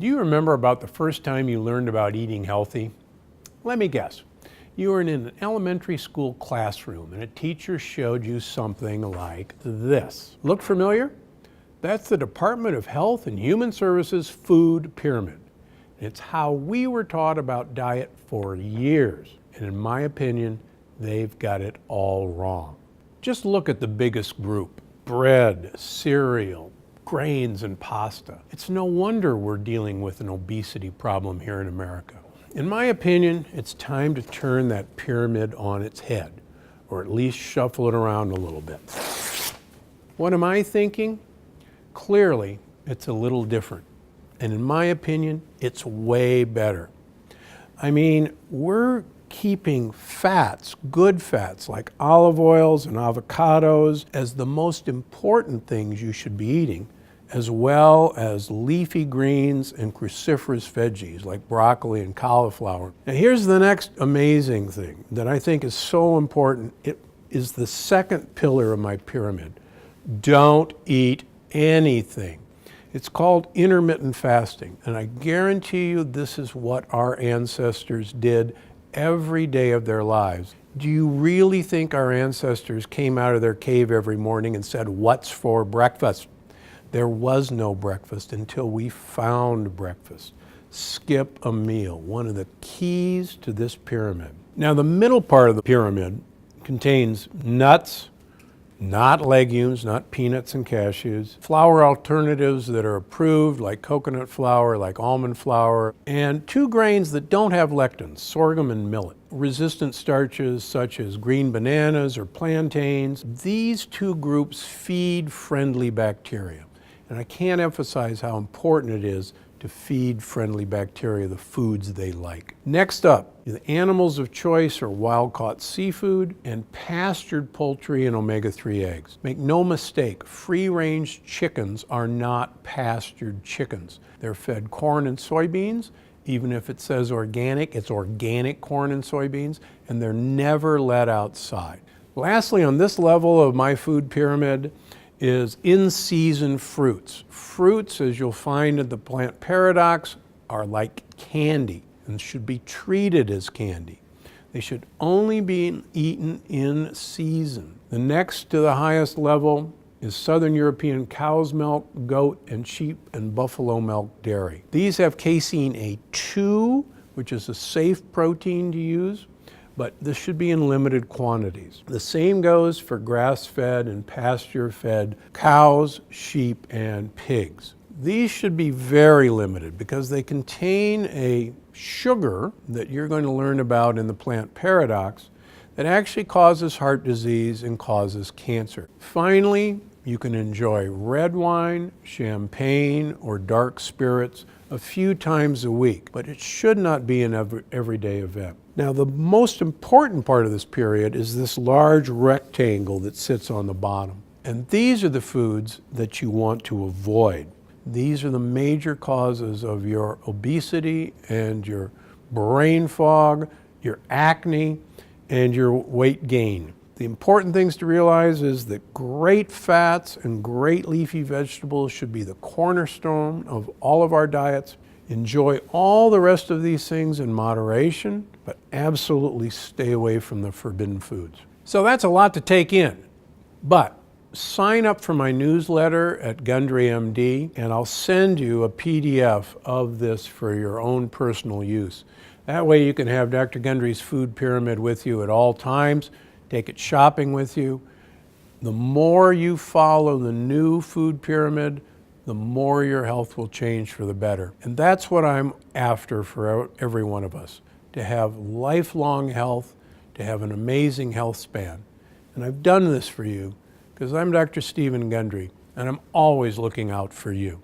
Do you remember about the first time you learned about eating healthy? Let me guess. You were in an elementary school classroom and a teacher showed you something like this. Look familiar? That's the Department of Health and Human Services food pyramid. It's how we were taught about diet for years. And in my opinion, they've got it all wrong. Just look at the biggest group: bread, cereal, grains, and pasta. It's no wonder we're dealing with an obesity problem here in America. In my opinion, it's time to turn that pyramid on its head, or at least shuffle it around a little bit. What am I thinking? Clearly, it's a little different. And in my opinion, it's way better. I mean, we're keeping fats, good fats like olive oils and avocados, as the most important things you should be eating, as well as leafy greens and cruciferous veggies like broccoli and cauliflower. Now here's the next amazing thing that I think is so important. It is the second pillar of my pyramid. Don't eat anything. It's called intermittent fasting, and I guarantee you this is what our ancestors did every day of their lives. Do you really think our ancestors came out of their cave every morning and said, "What's for breakfast?" There was no breakfast until we found breakfast. Skip a meal, one of the keys to this pyramid. Now, the middle part of the pyramid contains nuts, not legumes, not peanuts and cashews, flour alternatives that are approved, like coconut flour, like almond flour, and two grains that don't have lectins, sorghum and millet. Resistant starches such as green bananas or plantains. These two groups feed friendly bacteria. And I can't emphasize how important it is to feed friendly bacteria the foods they like. Next up, the animals of choice are wild-caught seafood and pastured poultry and omega-3 eggs. Make no mistake, free-range chickens are not pastured chickens. They're fed corn and soybeans. Even if it says organic, it's organic corn and soybeans, and they're never let outside. Lastly, on this level of my food pyramid is in-season fruits. Fruits, as you'll find in the plant paradox, are like candy and should be treated as candy. They should only be eaten in season. The next to the highest level is Southern European cow's milk, goat, and sheep and buffalo milk dairy. These have casein A2, which is a safe protein to use, but this should be in limited quantities. The same goes for grass-fed and pasture-fed cows, sheep, and pigs. These should be very limited because they contain a sugar that you're going to learn about in the plant paradox that actually causes heart disease and causes cancer. Finally, you can enjoy red wine, champagne, or dark spirits a few times a week, but it should not be an everyday event. Now, the most important part of this period is this large rectangle that sits on the bottom. And these are the foods that you want to avoid. These are the major causes of your obesity and your brain fog, your acne, and your weight gain. The important things to realize is that great fats and great leafy vegetables should be the cornerstone of all of our diets. Enjoy all the rest of these things in moderation, but absolutely stay away from the forbidden foods. So that's a lot to take in, but sign up for my newsletter at Gundry MD, and I'll send you a PDF of this for your own personal use. That way you can have Dr. Gundry's food pyramid with you at all times. Take it shopping with you. The more you follow the new food pyramid, the more your health will change for the better. And that's what I'm after for every one of us, to have lifelong health, to have an amazing health span. And I've done this for you because I'm Dr. Stephen Gundry, and I'm always looking out for you.